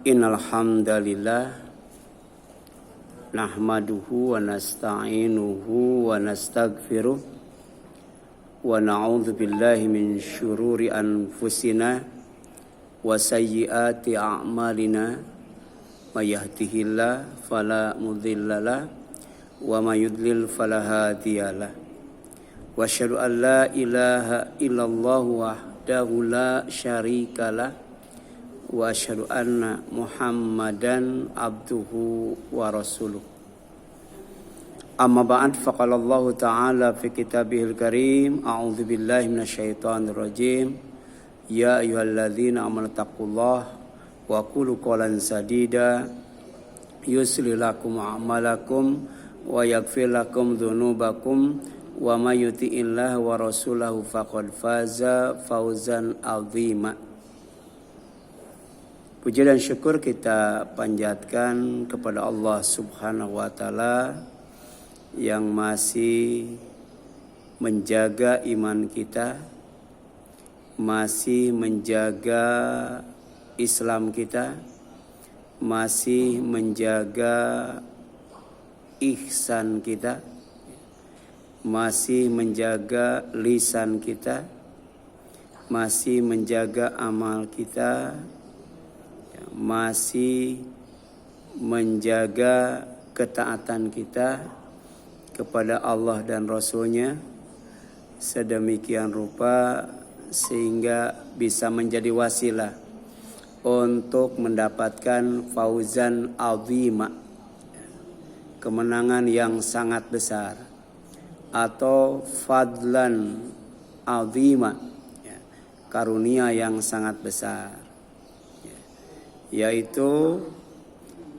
Innal hamdalillah nahmaduhu wa nasta'inuhu wa nastaghfiruh wa na'udzu billahi min syururi anfusina wa sayyiati a'malina may yahdihillahu fala mudhillalah wa may yudlil fala hadiyalah wa asyhadu an la ilaha illallah wahdahu la syarikalah wa asyhadu anna Muhammadan abduhu wa rasuluh. Amma ba'd, faqala Allah ta'ala fi kitabihil karim, a'udzu billahi minasyaitonir rajim. Ya ayyuhalladzina amanu taqullaha wa qulu qawlan sadida yuslih lakum a'malakum wa yaghfir lakum dzunubakum wa may yuti'illah wa rasulahu faqad faza fawzan 'azima. Puji dan syukur kita panjatkan kepada Allah Subhanahu wa taala yang masih menjaga iman kita, masih menjaga Islam kita, masih menjaga ihsan kita, masih menjaga lisan kita, masih menjaga amal kita, masih menjaga ketaatan kita kepada Allah dan Rasul-Nya sedemikian rupa sehingga bisa menjadi wasilah untuk mendapatkan fauzan azima, kemenangan yang sangat besar, atau fadlan azima, karunia yang sangat besar, yaitu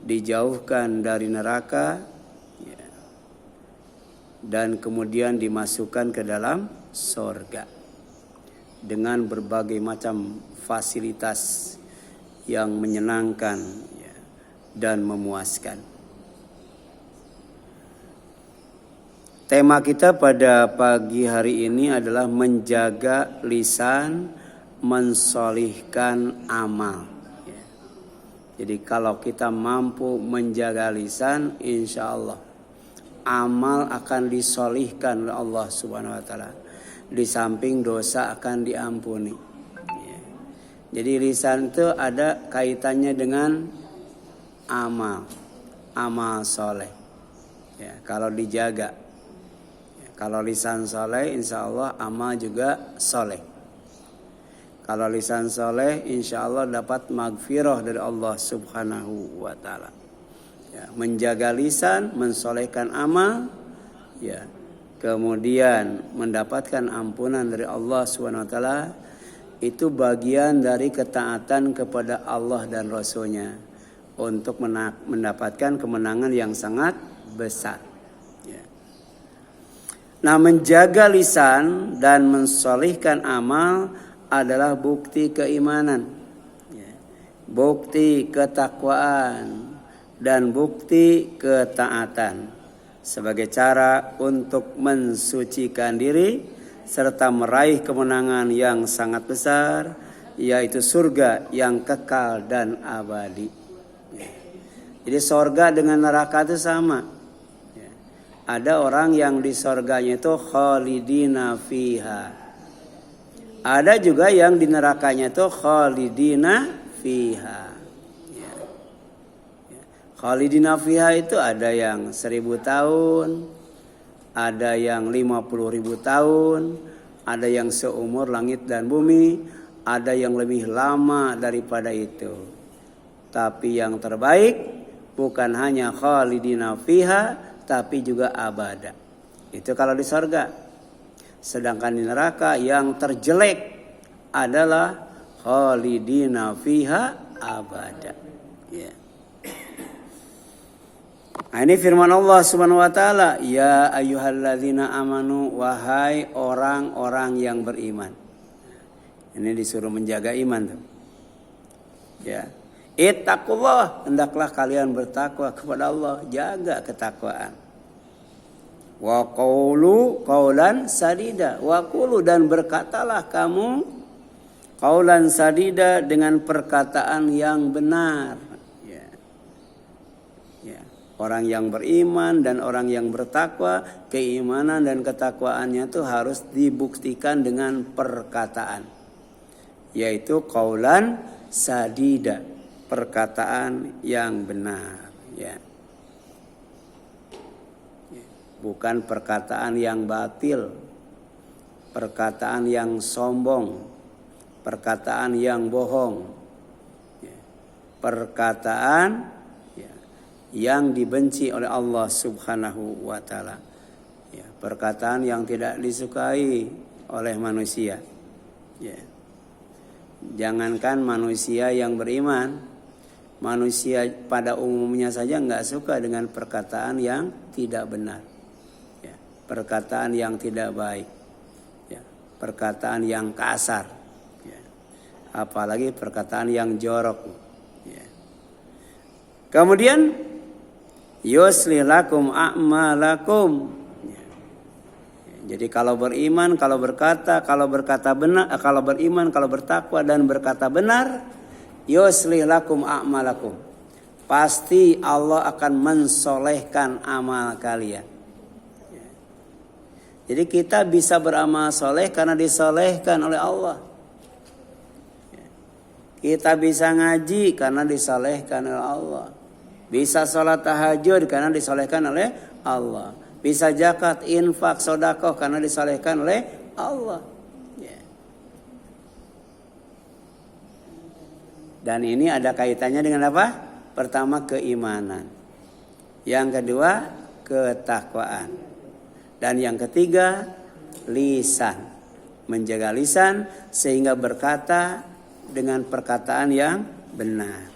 dijauhkan dari neraka dan kemudian dimasukkan ke dalam surga dengan berbagai macam fasilitas yang menyenangkan dan memuaskan. Tema kita pada pagi hari ini adalah menjaga lisan, mensolihkan amal. Jadi kalau kita mampu menjaga lisan, insya Allah amal akan disolihkan oleh Allah Subhanahu Wa Taala. Di samping dosa akan diampuni. Jadi lisan itu ada kaitannya dengan amal soleh. Kalau dijaga, kalau lisan soleh, insya Allah amal juga soleh. Kalau lisan soleh, insya Allah dapat maghfirah dari Allah Subhanahu wa taala. Menjaga lisan, mensolehkan amal, kemudian mendapatkan ampunan dari Allah Subhanahu wa taala, itu bagian dari ketaatan kepada Allah dan Rasul-Nya untuk mendapatkan kemenangan yang sangat besar. Nah, menjaga lisan dan mensolehkan amal adalah bukti keimanan, bukti ketakwaan, dan bukti ketaatan sebagai cara untuk mensucikan diri serta meraih kemenangan yang sangat besar, yaitu surga yang kekal dan abadi. Jadi surga dengan neraka itu sama. Ada orang yang di surganya itu khalidina fiha. Ada juga yang di nerakanya itu khalidina fiha. Khalidina fiha itu ada yang 1000 tahun, ada yang 50.000 tahun, ada yang seumur langit dan bumi, ada yang lebih lama daripada itu. Tapi yang terbaik bukan hanya khalidina fiha, tapi juga abada. Itu kalau di surga. Sedangkan di neraka yang terjelek adalah khalidina fiha abada. Nah, ini firman Allah Subhanahu wa taala, ya ayyuhalladzina amanu, wahai orang-orang yang beriman. Ini disuruh menjaga iman tuh. Ittaqullah, hendaklah kalian bertakwa kepada Allah, jaga ketakwaan. Wa qulu qaulan sadida, wa qulu, dan berkatalah kamu qaulan sadida, dengan perkataan yang benar. Orang yang beriman dan orang yang bertakwa, keimanan dan ketakwaannya itu harus dibuktikan dengan perkataan, yaitu qaulan sadida, perkataan yang benar, ya. Bukan perkataan yang batil, perkataan yang sombong, perkataan yang bohong, perkataan yang dibenci oleh Allah Subhanahu wa taala. Ya, perkataan yang tidak disukai oleh manusia. Ya. Jangankan manusia yang beriman, manusia pada umumnya saja nggak suka dengan perkataan yang tidak benar. Ya, perkataan yang tidak baik. Ya, perkataan yang kasar. Ya. Apalagi perkataan yang jorok. Ya. Kemudian yuslih lakum a'malakum. Jadi kalau beriman, kalau berkata benar, kalau beriman, kalau bertakwa dan berkata benar, yuslih lakum a'malakum. Pasti Allah akan mensolehkan amal kalian. Jadi kita bisa beramal soleh karena disolehkan oleh Allah. Kita bisa ngaji karena disolehkan oleh Allah. Bisa sholat tahajud karena disolehkan oleh Allah. Bisa zakat, infak, sedekah karena disolehkan oleh Allah. Ya. Dan ini ada kaitannya dengan apa? Pertama keimanan. Yang kedua ketakwaan. Dan yang ketiga lisan. Menjaga lisan sehingga berkata dengan perkataan yang benar.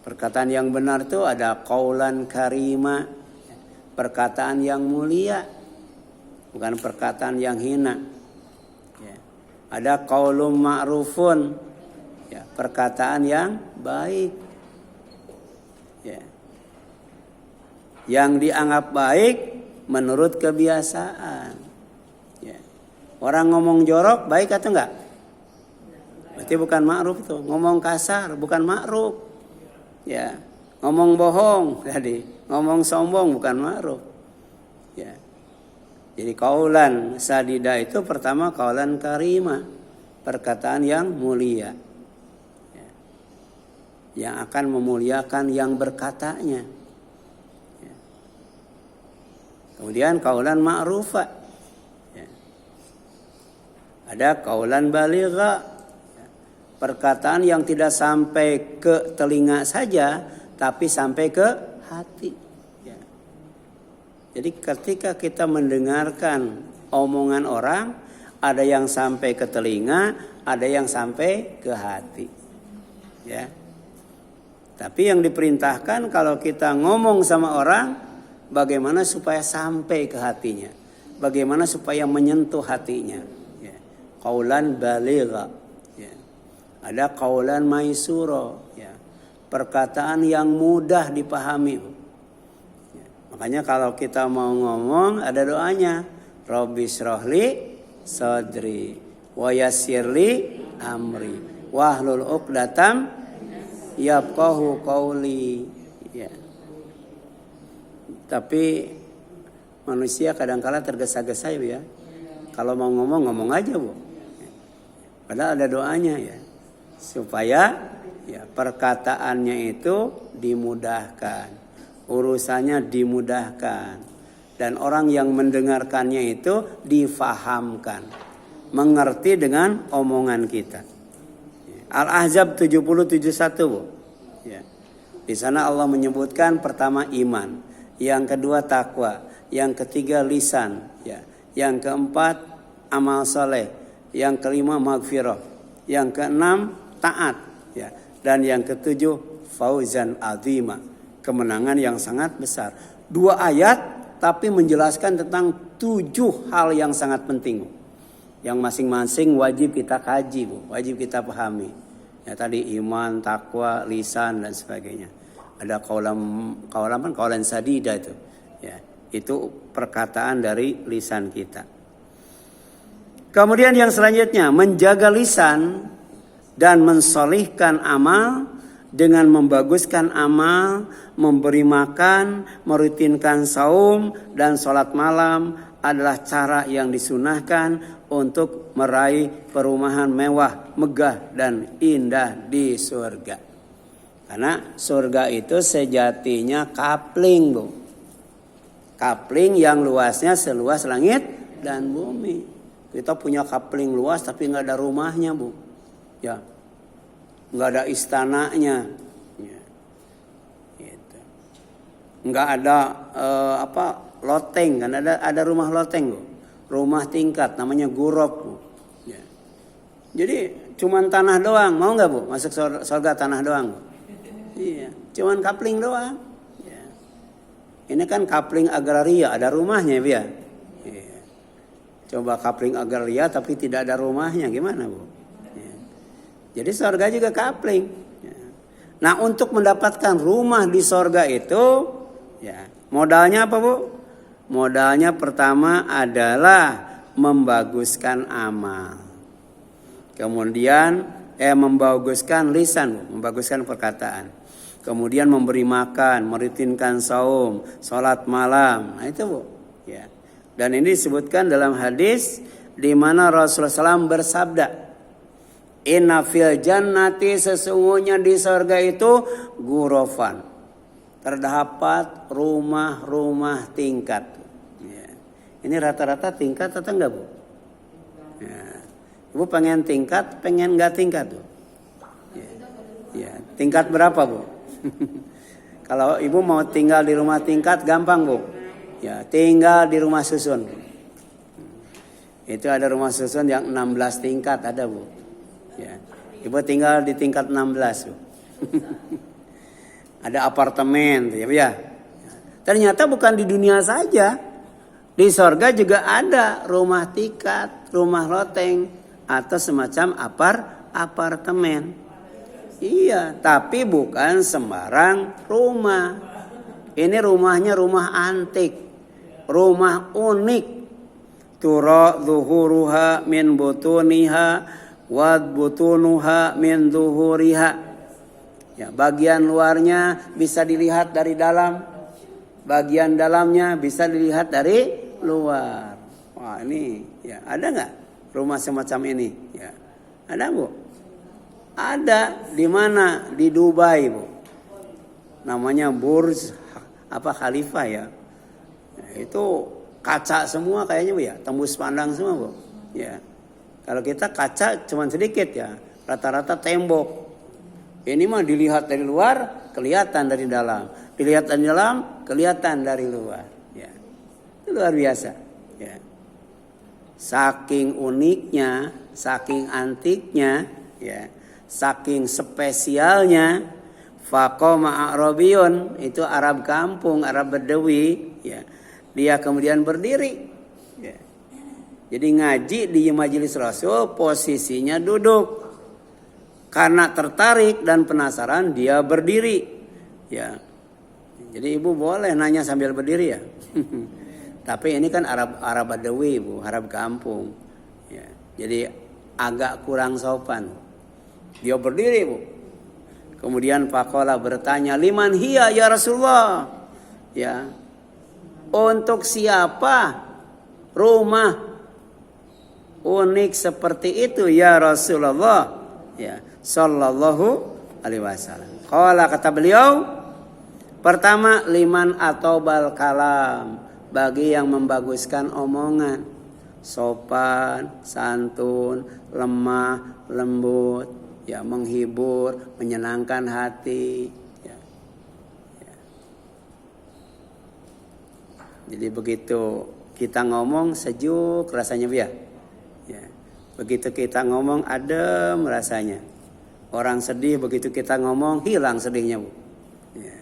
Perkataan yang benar itu ada qaulan karima, perkataan yang mulia, bukan perkataan yang hina. Ya. Ada qaulun ma'rufun, ya, perkataan yang baik. Ya. Yang dianggap baik menurut kebiasaan. Ya. Orang ngomong jorok baik atau enggak? Berarti bukan ma'ruf tuh. Ngomong kasar bukan ma'ruf. Ya, ngomong bohong tadi, ngomong sombong bukan ma'ruf. Ya. Jadi qaulan sadida itu pertama qaulan karima, perkataan yang mulia. Ya. Yang akan memuliakan yang berkatanya. Ya. Kemudian qaulan ma'rufa. Ya. Ada qaulan baligha. Perkataan yang tidak sampai ke telinga saja, tapi sampai ke hati. Ya. Jadi ketika kita mendengarkan omongan orang, ada yang sampai ke telinga, ada yang sampai ke hati. Ya. Tapi yang diperintahkan kalau kita ngomong sama orang, bagaimana supaya sampai ke hatinya, bagaimana supaya menyentuh hatinya. Ya. Qaulan baligha. Ada qaulan maisura, ya. Perkataan yang mudah dipahami. Ya. Makanya kalau kita mau ngomong ada doanya. Rabbi shrahli sadri wa yassirli amri wahlul 'uqdatam yafqahu qauli. Ya. Tapi manusia kadang-kala tergesa-gesa ya. Kalau mau ngomong aja, Bu. Padahal ada doanya ya. Supaya ya perkataannya itu dimudahkan, urusannya dimudahkan, dan orang yang mendengarkannya itu difahamkan, mengerti dengan omongan kita. Al-Ahzab 70-71, Bu. Ya. Di sana Allah menyebutkan pertama iman, yang kedua takwa, yang ketiga lisan, ya. Yang keempat amal saleh, yang kelima maghfirah, yang keenam taat, ya, dan yang ketujuh fauzan azima, kemenangan yang sangat besar. 2 ayat tapi menjelaskan tentang 7 hal yang sangat penting, yang masing-masing wajib kita kaji, Bu, wajib kita pahami. Ya, tadi iman, takwa, lisan dan sebagainya. Ada qaulan sadida itu, ya, itu perkataan dari lisan kita. Kemudian yang selanjutnya menjaga lisan dan mensolihkan amal dengan membaguskan amal, memberi makan, merutinkan saum dan sholat malam adalah cara yang disunahkan untuk meraih perumahan mewah, megah dan indah di surga. Karena surga itu sejatinya kapling, Bu. Kapling yang luasnya seluas langit dan bumi. Kita punya kapling luas tapi nggak ada rumahnya, Bu. Ya, nggak ada istananya, ya. Gitu. Nggak ada loteng, kan ada rumah loteng, Bu. Rumah tingkat namanya gurab, Bu. Ya. Jadi cuman tanah doang, mau nggak, Bu? Masuk surga tanah doang, Bu? Iya, cuman kapling doang. Ya. Ini kan kapling agraria, ada rumahnya, ya. Coba kapling agraria tapi tidak ada rumahnya, gimana, Bu? Ya. Jadi surga juga kapling. Ya. Nah, untuk mendapatkan rumah di surga itu, ya, modalnya apa, Bu? Modalnya pertama adalah membaguskan amal. Kemudian membaguskan lisan, Bu, membaguskan perkataan. Kemudian memberi makan, merutinkan saum, sholat malam. Nah, itu, Bu. Ya. Dan ini disebutkan dalam hadis di mana Rasulullah SAW bersabda, Inna fil jannati, sesungguhnya di surga itu ghurafan, terdapat rumah-rumah tingkat. Ya. Ini rata-rata tingkat atau enggak, Bu? Ya. Ibu pengen tingkat, pengen enggak tingkat, Bu? Ya. Ya. Tingkat berapa, Bu? Kalau ibu mau tinggal di rumah tingkat gampang, Bu. Ya, tinggal di rumah susun. Itu ada rumah susun yang 16 tingkat ada, Bu. Ya. Ibu tinggal di tingkat 16, Bu. Ada apartemen, ya. Ternyata bukan di dunia saja. Di sorga juga ada rumah tingkat, rumah loteng, atau semacam apartemen. Iya, tapi bukan sembarang rumah. Ini rumahnya rumah antik. Rumah unik. Tura zuhuruha min butuniha wad butunuha min zuhuriha. Ya, bagian luarnya bisa dilihat dari dalam, bagian dalamnya bisa dilihat dari luar. Wah, ini ya, ada nggak rumah semacam ini? Ya, ada, Bu? Ada. Di mana? Di Dubai, Bu. Namanya Burj Khalifah, ya. Itu kaca semua kayaknya, Bu, ya, tembus pandang semua, Bu. Ya. Kalau kita kaca cuma sedikit, ya, rata-rata tembok. Ini mah dilihat dari luar, kelihatan dari dalam. Dilihat dari dalam, kelihatan dari luar. Ya. Itu luar biasa. Ya. Saking uniknya, saking antiknya, ya, saking spesialnya, faqama Arabiyun, itu Arab kampung, Arab Badawi, ya. Dia kemudian berdiri. Ya. Jadi ngaji di majelis Rasul posisinya duduk. Karena tertarik dan penasaran dia berdiri. Ya. Jadi ibu boleh nanya sambil berdiri, ya. Tapi ini kan Arab Badawi, Bu, Arab kampung. Ya. Jadi agak kurang sopan. Dia berdiri, Bu. Kemudian faqala bertanya, liman hiya ya Rasulullah? Ya. Untuk siapa rumah unik seperti itu ya Rasulullah? Ya, sallallahu alaihi wasallam. Qala, kata beliau, pertama liman atau bal kalam, bagi yang membaguskan omongan, sopan, santun, lemah, lembut, ya, menghibur, menyenangkan hati. Jadi begitu kita ngomong sejuk rasanya, Bu, ya. Ya. Begitu kita ngomong adem rasanya. Orang sedih begitu kita ngomong hilang sedihnya, Bu. Ya.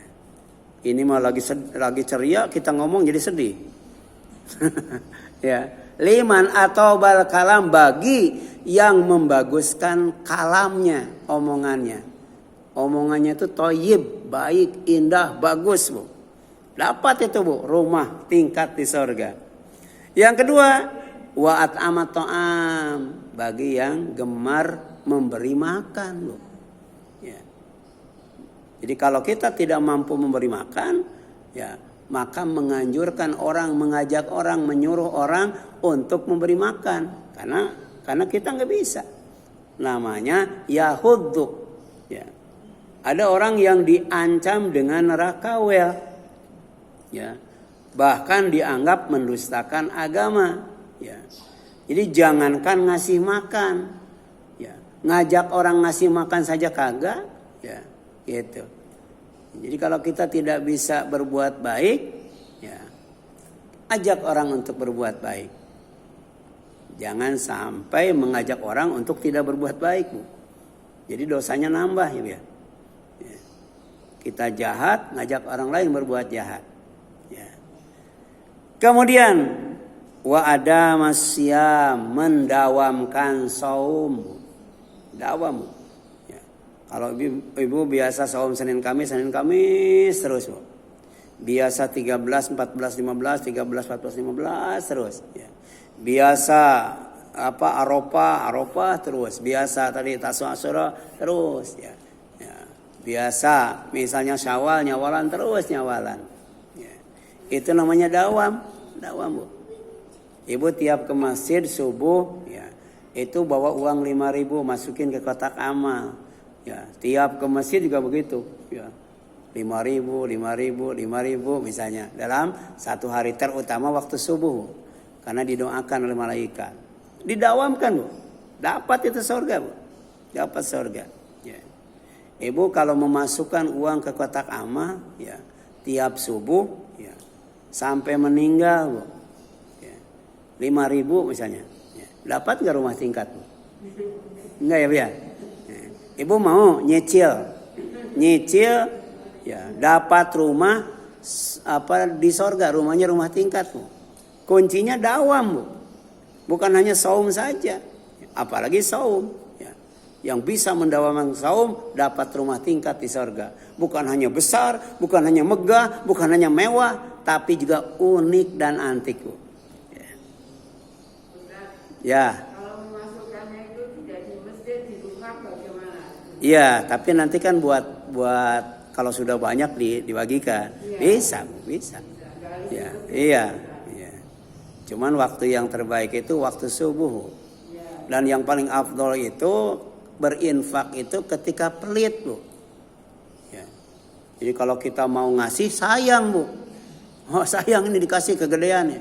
Ini mah lagi ceria kita ngomong jadi sedih. Ya. Liman atau bal kalam, bagi yang membaguskan kalamnya, omongannya. Omongannya itu thayyib, baik, indah, bagus, Bu. Dapat itu, Bu, rumah tingkat di surga. Yang kedua, wa at'amat ta'am, bagi yang gemar memberi makan, Bu. Ya. Jadi kalau kita tidak mampu memberi makan, ya maka menganjurkan orang, mengajak orang, menyuruh orang untuk memberi makan. Karena kita nggak bisa. Namanya yahuddu. Ya. Ada orang yang diancam dengan neraka wel. Ya. Bahkan dianggap mendustakan agama. Ya. Jadi jangankan ngasih makan. Ya. Ngajak orang ngasih makan saja kagak. Ya. Gitu. Jadi kalau kita tidak bisa berbuat baik, ya, ajak orang untuk berbuat baik. Jangan sampai mengajak orang untuk tidak berbuat baik, Bu. Jadi dosanya nambah, ya. Ya. Kita jahat, ngajak orang lain berbuat jahat. Ya. Kemudian wa ada masyam, mendawamkan saum. Dawam. Ya. Kalau ibu biasa saum Senin Kamis terus, Bu. Biasa 13, 14, 15, 13, 14, 15 terus, ya. Biasa Arafah terus. Biasa tadi Tasawuf Asyura terus, ya. Ya. Biasa misalnya Syawal nyawalan terus nyawalan. Ya. Itu namanya dawam, Bu. Ibu tiap ke masjid subuh, ya, itu bawa uang 5.000 masukin ke kotak amal. Ya, tiap ke masjid juga begitu, ya. 5.000 misalnya dalam satu hari terutama waktu subuh, karena didoakan oleh malaikat. Didawamkan, Bu. Dapat itu surga, Bu. Dapat surga. Ya. Ibu kalau memasukkan uang ke kotak amal, ya, tiap subuh, ya, sampai meninggal, Bu. Ya. 5.000 misalnya. Ya. Dapat nggak rumah tingkat, Bu? Enggak, ya, Bu, ya? Ya. Ibu mau nyicil, ya, dapat rumah di sorga, rumahnya rumah tingkat, Bu. Kuncinya dawam, Bu. Bukan hanya saum saja, apalagi saum, ya. Yang bisa mendawamkan saum dapat rumah tingkat di sorga. Bukan hanya besar, bukan hanya megah, bukan hanya mewah, tapi juga unik dan antik, Bu. Ya. Ya. Kalau memasukkannya itu tidak di masjid, di rumah bagaimana? Iya, tapi nanti kan buat kalau sudah banyak dibagikan. Bisa, Bu, bisa. Ya, iya. Cuman waktu yang terbaik itu waktu subuh. Dan yang paling afdol itu berinfak itu ketika pelit, Bu. Ya. Jadi kalau kita mau ngasih sayang, Bu. Oh, sayang ini dikasih kegedean, ya.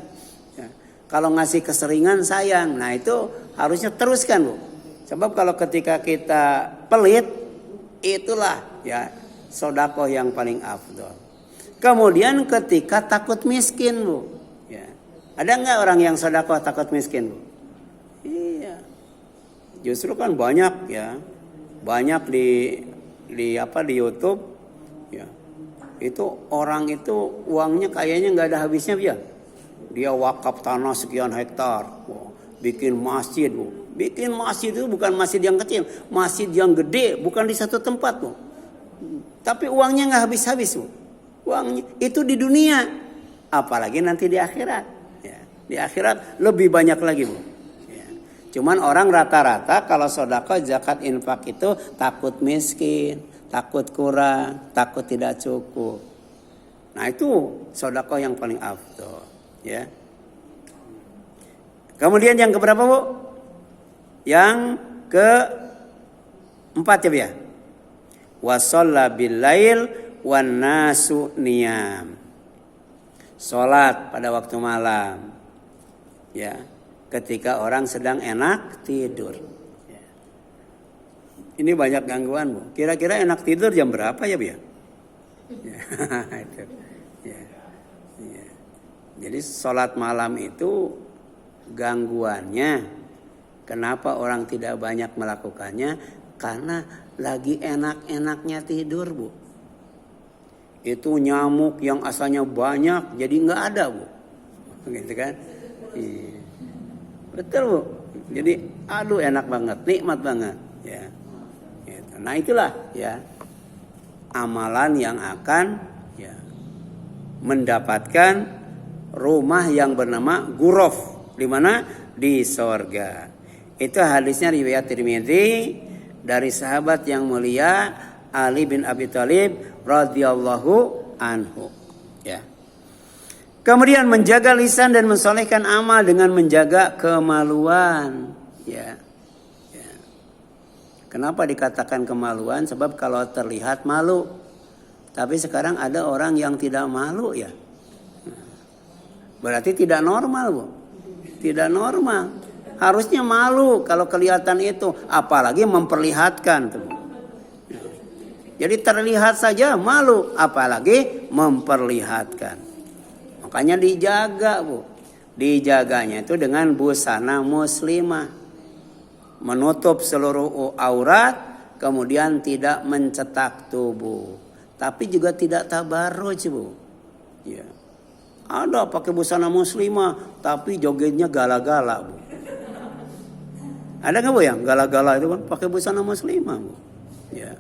Ya. Kalau ngasih keseringan sayang. Nah, itu harusnya teruskan, Bu. Sebab kalau ketika kita pelit, itulah, ya, sedekah yang paling afdol. Kemudian ketika takut miskin, Bu. Ya. Ada nggak orang yang sedekah takut miskin, Bu? Iya. Justru kan banyak, ya. Banyak di YouTube, ya. Itu orang itu uangnya kayaknya nggak ada habisnya, ya. Dia wakaf tanah sekian hektar, bikin masjid, Bu. Bikin masjid itu bukan masjid yang kecil, masjid yang gede, bukan di satu tempat, Bu. Tapi uangnya nggak habis-habis, Bu. Uangnya itu di dunia, apalagi nanti di akhirat. Ya, di akhirat lebih banyak lagi, Bu. Ya. Cuman orang rata-rata kalau sedekah zakat infak itu takut miskin, takut kurang, takut tidak cukup. Nah, itu sedekah yang paling afdol, ya. Kemudian yang keberapa, Bu? Yang keempat, ya, Bu, ya. Wa shalla bil lail wan nasu niyam. Salat pada waktu malam. Ya, ketika orang sedang enak tidur. Ya. Ini banyak gangguan, Bu. Kira-kira enak tidur jam berapa, ya, Bu, ya? Ya. Itu. Ya. Ya. Jadi salat malam itu gangguannya, kenapa orang tidak banyak melakukannya? Karena lagi enak-enaknya tidur, Bu. Itu nyamuk yang asalnya banyak jadi nggak ada, Bu. Gitu kan? Iya. Betul, Bu. Jadi aduh enak banget, nikmat banget, ya. Gitu. Nah, itulah, ya, amalan yang akan, ya, mendapatkan rumah yang bernama Ghuraf. Di mana? Di sorga. Itu hadisnya riwayat Tirmidzi dari sahabat yang mulia Ali bin Abi Thalib radhiyallahu anhu. Ya. Kemudian menjaga lisan dan mensolehkan amal dengan menjaga kemaluan. Ya. Ya. Kenapa dikatakan kemaluan? Sebab kalau terlihat malu. Tapi sekarang ada orang yang tidak malu ya. Berarti tidak normal, Bu. Tidak normal. Harusnya malu kalau kelihatan itu, apalagi memperlihatkan tuh. Jadi terlihat saja malu, apalagi memperlihatkan. Makanya dijaga, Bu. Dijaganya itu dengan busana muslimah. Menutup seluruh aurat, kemudian tidak mencetak tubuh. Tapi juga tidak tabarruj, Bu. Ya. Ada pakai busana muslimah, tapi jogetnya gala-gala, Bu. Ada nggak, Bu, yang gala-gala itu kan pakai busana muslimah, Bu? Ya.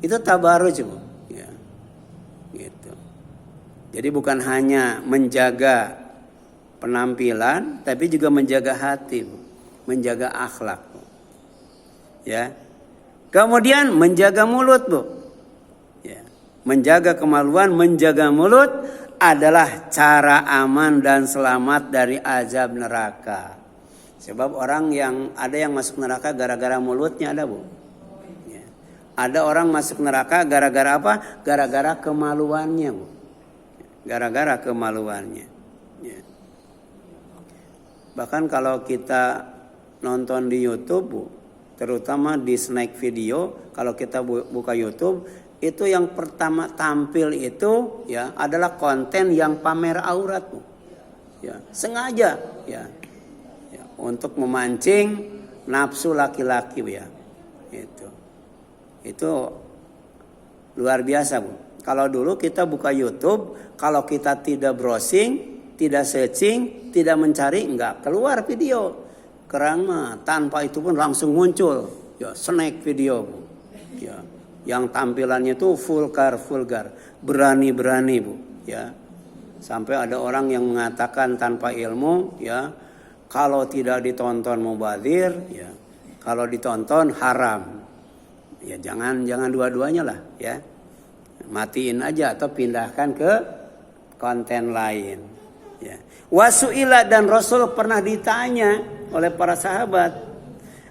Itu tabarruj, Bu. Ya. Gitu. Jadi bukan hanya menjaga penampilan, tapi juga menjaga hati, Bu. Menjaga akhlak, Bu. Ya. Kemudian menjaga mulut, Bu. Ya. Menjaga kemaluan, menjaga mulut adalah cara aman dan selamat dari azab neraka. Sebab orang yang ada yang masuk neraka gara-gara mulutnya ada, Bu. Ya. Ada orang masuk neraka gara-gara apa? Gara-gara kemaluannya, Bu. Gara-gara kemaluannya. Ya. Bahkan kalau kita nonton di YouTube, Bu, terutama di snack video, kalau kita buka YouTube, itu yang pertama tampil itu ya adalah konten yang pamer aurat, Bu. Ya, sengaja ya. Ya, untuk memancing nafsu laki-laki, Bu, ya. Itu luar biasa, Bu. Kalau dulu kita buka YouTube, kalau kita tidak browsing, tidak searching, tidak mencari, enggak keluar video. Karena tanpa itu pun langsung muncul ya snack video, Bu. Ya. Yang tampilannya itu vulgar, berani-berani, Bu, ya. Sampai ada orang yang mengatakan tanpa ilmu, ya, kalau tidak ditonton mubadzir, ya, kalau ditonton haram. Ya jangan dua-duanya lah, ya. Matiin aja atau pindahkan ke konten lain, ya. Wasu'ila, dan Rasul pernah ditanya oleh para sahabat,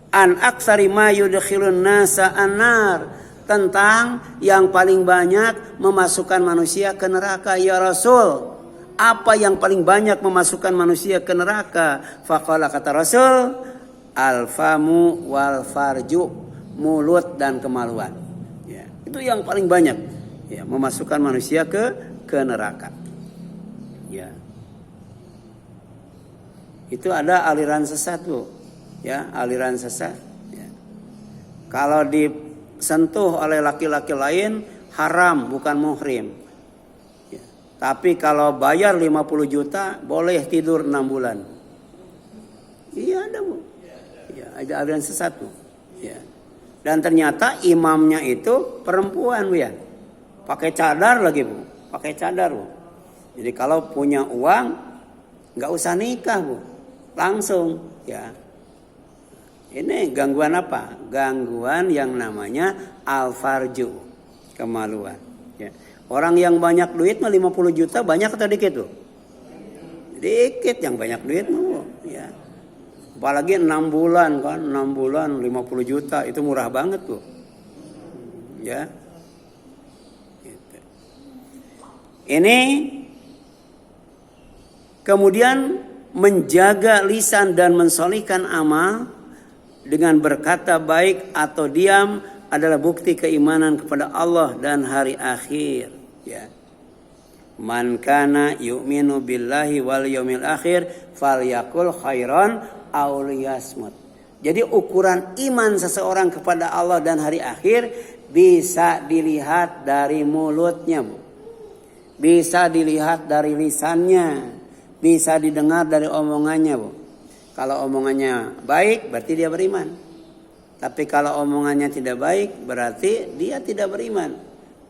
an aktsari ma yudkhilun nasa annar, tentang yang paling banyak memasukkan manusia ke neraka. Ya Rasul, apa yang paling banyak memasukkan manusia ke neraka? Faqala, kata Rasul, al-famu wal farju, mulut dan kemaluan. Ya, itu yang paling banyak ya memasukkan manusia ke neraka. Ya. Itu ada aliran sesat, Bu. Ya, aliran sesat. Ya. Kalau disentuh oleh laki-laki lain haram, bukan muhrim. Ya. Tapi kalau bayar 50 juta boleh tidur 6 bulan. Iya ada, Bu. Ya, ada aliran sesat, Bu. Ya. Dan ternyata imamnya itu perempuan, Bu, ya. Pakai cadar lagi, Bu. Pakai cadar, Bu. Jadi kalau punya uang nggak usah nikah, Bu. Langsung, ya. Ini gangguan apa? Gangguan yang namanya al-farju, kemaluan. Ya. Orang yang banyak duit mah 50 juta banyak atau dikit, tuh? Dikit, yang banyak duit mah, ya. Apalagi 6 bulan kan, 6 bulan 50 juta itu murah banget, tuh. Ya. Gitu. Ini kemudian menjaga lisan dan mensolihkan amal dengan berkata baik atau diam adalah bukti keimanan kepada Allah dan hari akhir. Ya. Man kana yu'minu billahi wal yaumil akhir falyakul khairan aw liyasmut. Jadi ukuran iman seseorang kepada Allah dan hari akhir bisa dilihat dari mulutnya, Bu. Bisa dilihat dari lisannya. Bisa didengar dari omongannya, Bu. Kalau omongannya baik berarti dia beriman. Tapi kalau omongannya tidak baik berarti dia tidak beriman.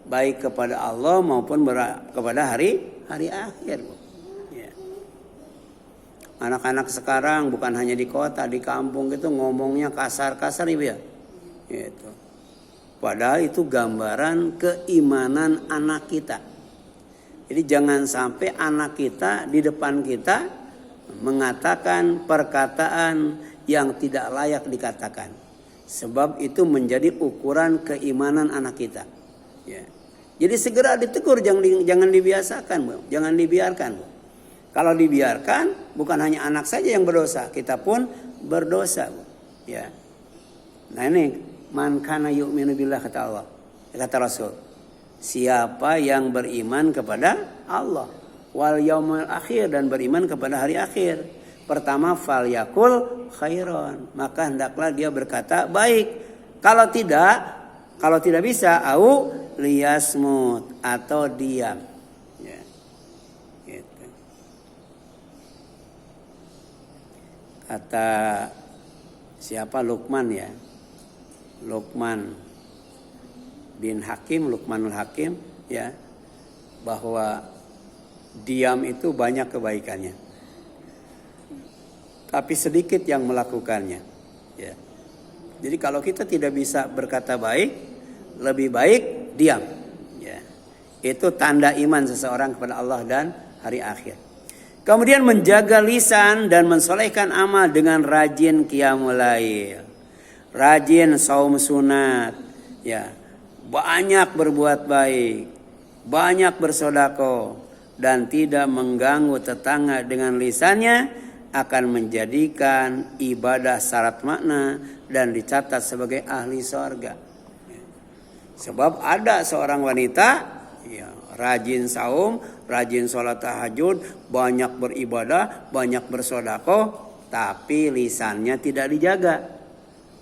Baik kepada Allah maupun kepada hari akhir, Bu. Ya. Anak-anak sekarang bukan hanya di kota, di kampung gitu ngomongnya kasar-kasar, Ibu, ya. Gitu. Padahal itu gambaran keimanan anak kita. Jadi jangan sampai anak kita di depan kita mengatakan perkataan yang tidak layak dikatakan. Sebab itu menjadi ukuran keimanan anak kita. Ya. Jadi segera ditegur, jangan dibiasakan, Bu. Jangan dibiarkan, Bu. Kalau dibiarkan, bukan hanya anak saja yang berdosa, kita pun berdosa, Bu. Ya. Nah ini, man kana yu'minu billah kata Allah, kata Rasul. Siapa yang beriman kepada Allah wal yaumil akhir dan beriman kepada hari akhir. Pertama fal yakul khairon, maka hendaklah dia berkata baik. Kalau tidak bisa au liyasmut atau diam. Ya. Gitu. Kata siapa Luqman ya? Luqman bin Hakim, Luqmanul Hakim ya, bahwa diam itu banyak kebaikannya, tapi sedikit yang melakukannya. Ya. Jadi kalau kita tidak bisa berkata baik, lebih baik diam. Ya. Itu tanda iman seseorang kepada Allah dan hari akhir. Kemudian menjaga lisan dan mensolehkan amal dengan rajin qiyamul lail, rajin saum sunat, ya. Banyak berbuat baik, banyak bersedekah dan tidak mengganggu tetangga dengan lisannya akan menjadikan ibadah syarat makna dan dicatat sebagai ahli surga. Sebab ada seorang wanita ya, rajin saum, rajin sholat tahajud, banyak beribadah, banyak bersedekah, tapi lisannya tidak dijaga.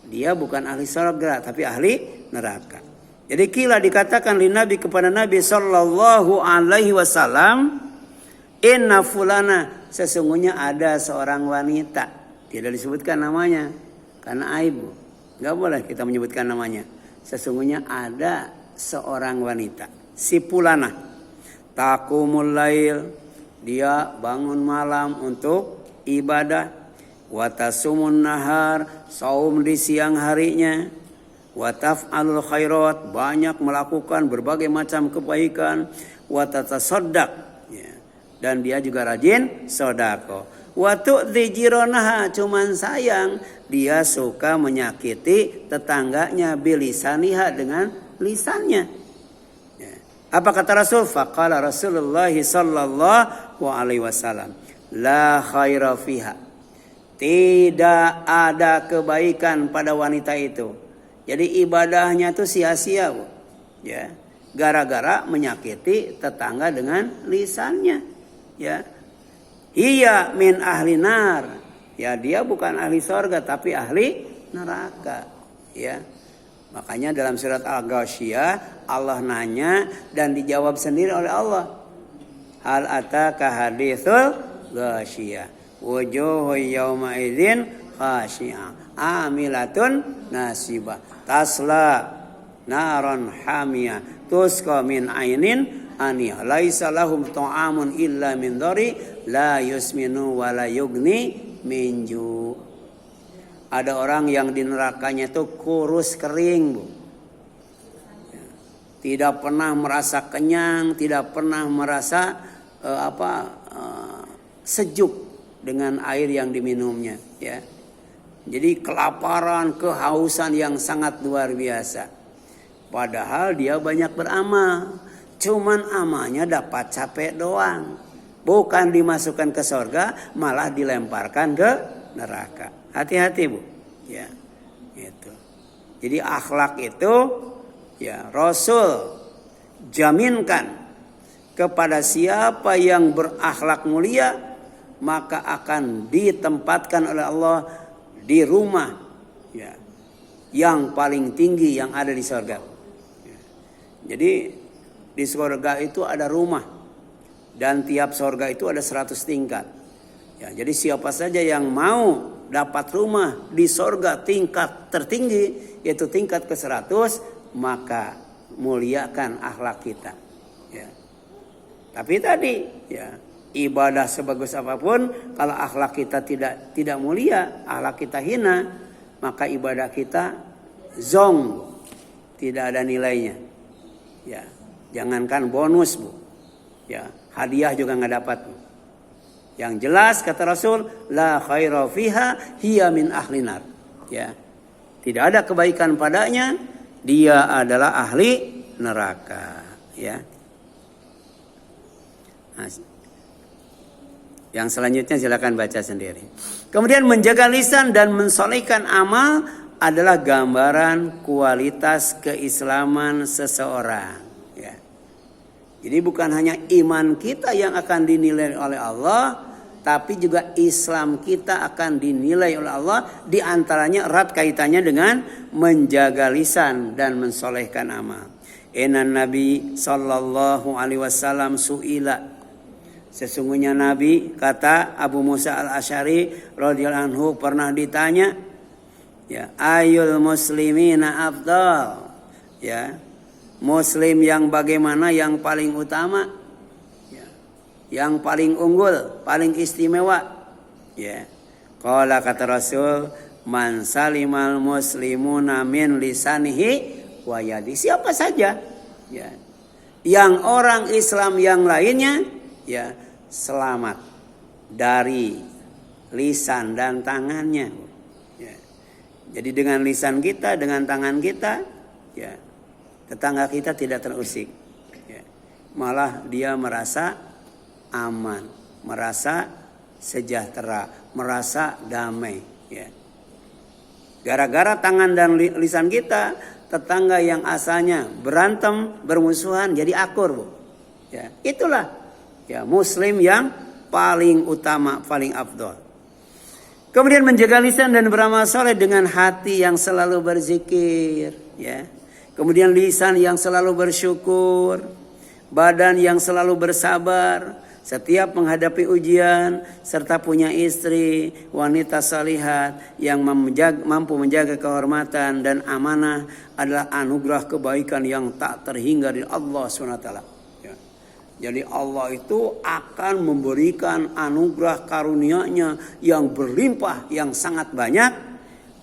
Dia bukan ahli surga tapi ahli neraka. Jadi kila dikatakan li Nabi kepada Nabi sallallahu alaihi wasallam, inna fulana, sesungguhnya ada seorang wanita, tidak disebutkan namanya karena aib. Enggak boleh kita menyebutkan namanya. Sesungguhnya ada seorang wanita, si fulana, taqumul lail, dia bangun malam untuk ibadah, wa tasumun nahar, saum di siang harinya, wa taf'alul khairat, banyak melakukan berbagai macam kebaikan, wa tatasaddaq, ya. Dan dia juga rajin sedekah. Wa tu'dzi jiranaha, cuman sayang dia suka menyakiti tetangganya bilisaniha, dengan lisannya. Ya. Apa kata Rasul? Faqala Rasulullah sallallahu alaihi wasallam, la khaira fiha, tidak ada kebaikan pada wanita itu. Jadi ibadahnya itu sia-sia, Bu. Ya. Gara-gara menyakiti tetangga dengan lisannya. Ya. Iya min ahli nar. Ya, dia bukan ahli surga tapi ahli neraka. Ya. Makanya dalam surat Al-Ghasyiyah Allah nanya dan dijawab sendiri oleh Allah. Hal ataka haditsul ghasyiyah. Wujuhun yawma idzin khashi'ah. Amilatun nasibah. Tasla naron hamiyah. Tusqa min ainin aniyah. Laisa lahum ta'amun illa min dhari. La yusminu wa la yugni minju. Ada orang yang di nerakanya itu kurus kering, Bu. Tidak pernah merasa kenyang, tidak pernah merasa sejuk dengan air yang diminumnya, ya. Jadi kelaparan, kehausan yang sangat luar biasa. Padahal dia banyak beramal. Cuman amalnya dapat capek doang. Bukan dimasukkan ke surga, malah dilemparkan ke neraka. Hati-hati, Bu. Ya. Itu. Jadi akhlak itu ya Rasul jaminkan kepada siapa yang berakhlak mulia, maka akan ditempatkan oleh Allah di rumah ya, yang paling tinggi yang ada di surga. Ya. Jadi di surga itu ada rumah dan tiap surga itu ada 100 tingkat. Ya, jadi siapa saja yang mau dapat rumah di surga tingkat tertinggi, yaitu tingkat ke-100, maka muliakan akhlak kita. Ya. Tapi tadi ya, ibadah sebagus apapun, kalau akhlak kita tidak mulia, akhlak kita hina, maka ibadah kita zong, tidak ada nilainya. Ya, jangankan bonus, Bu. Ya, hadiah juga nggak dapat, Bu. Yang jelas kata Rasul, la khaira fiha hiya min ahlinar. Ya. Tidak ada kebaikan padanya, dia adalah ahli neraka, ya. Nah, yang selanjutnya silakan baca sendiri. Kemudian menjaga lisan dan mensolehkan amal adalah gambaran kualitas keislaman seseorang. Ya. Jadi bukan hanya iman kita yang akan dinilai oleh Allah, tapi juga Islam kita akan dinilai oleh Allah. Di antaranya erat kaitannya dengan menjaga lisan dan mensolehkan amal. Inna Nabi sallallahu alaihi wasallam su'ila. Sesungguhnya Nabi, kata Abu Musa al-Asy'ari radhiyallahu anhu, pernah ditanya, ya, ayul muslimina afdal, ya, muslim yang bagaimana yang paling utama, ya, yang paling unggul, paling istimewa, ya. Qala, kata Rasul, man salimal muslimuna min lisanihi wa yadi. Siapa saja, ya, yang orang Islam yang lainnya, ya, selamat dari lisan dan tangannya. Ya. Jadi dengan lisan kita, dengan tangan kita, ya, tetangga kita tidak terusik. Ya. Malah dia merasa aman, merasa sejahtera, merasa damai. Ya. Gara-gara tangan dan lisan kita, tetangga yang asalnya berantem, bermusuhan, jadi akur, Bu. Ya. Itulah, ya, muslim yang paling utama, paling afdol. Kemudian menjaga lisan dan beramal soleh dengan hati yang selalu berzikir, ya. Kemudian lisan yang selalu bersyukur, badan yang selalu bersabar setiap menghadapi ujian, serta punya istri wanita salihat yang mampu menjaga kehormatan dan amanah adalah anugerah kebaikan yang tak terhingga dari Allah SWT. Jadi Allah itu akan memberikan anugerah karunia-Nya yang berlimpah, yang sangat banyak.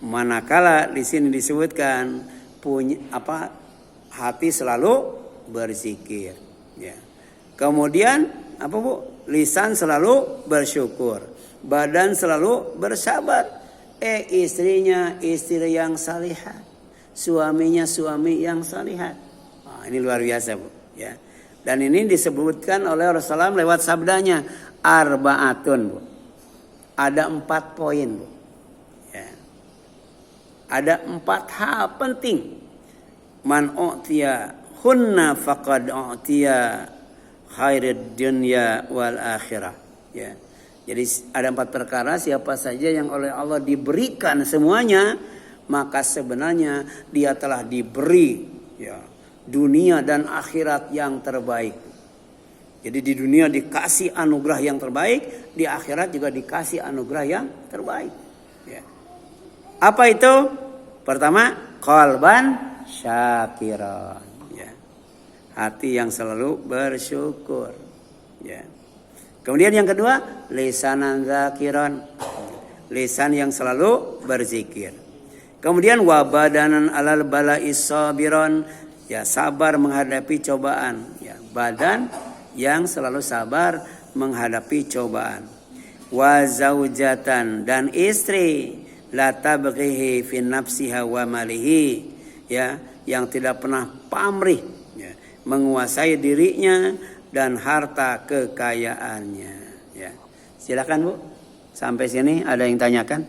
Manakala di sini disebutkan punya hati selalu berzikir. Ya. Kemudian apa, Bu? Lisan selalu bersyukur, badan selalu bersabar. Istrinya istri yang salihah, suaminya suami yang salihah. Nah, ini luar biasa, Bu. Ya. Dan ini disebutkan oleh Rasulullah lewat sabdanya, arba'atun, Bu. Ada 4 poin, Bu. Ya. Ada 4 hal penting. Man u'tiya hunna faqad u'tiya khairid dunya wal akhirah. Ya. Jadi ada 4 perkara, siapa saja yang oleh Allah diberikan semuanya, maka sebenarnya dia telah diberi, ya, dunia dan akhirat yang terbaik. Jadi di dunia dikasih anugerah yang terbaik, di akhirat juga dikasih anugerah yang terbaik. Ya. Apa itu? Pertama, qalban syakiran. Ya. Hati yang selalu bersyukur. Ya. Kemudian yang kedua, lisanan zakiran. Lisan yang selalu berzikir. Kemudian wabadanan alal bala'is sabiran. Ya, sabar menghadapi cobaan. Ya, badan yang selalu sabar menghadapi cobaan. Wa zaujatan, dan istri la tabghihi fi nafsiha wa malihi, ya, yang tidak pernah pamrih, ya, menguasai dirinya dan harta kekayaannya. Ya. Silakan, Bu. Sampai sini ada yang tanyakan?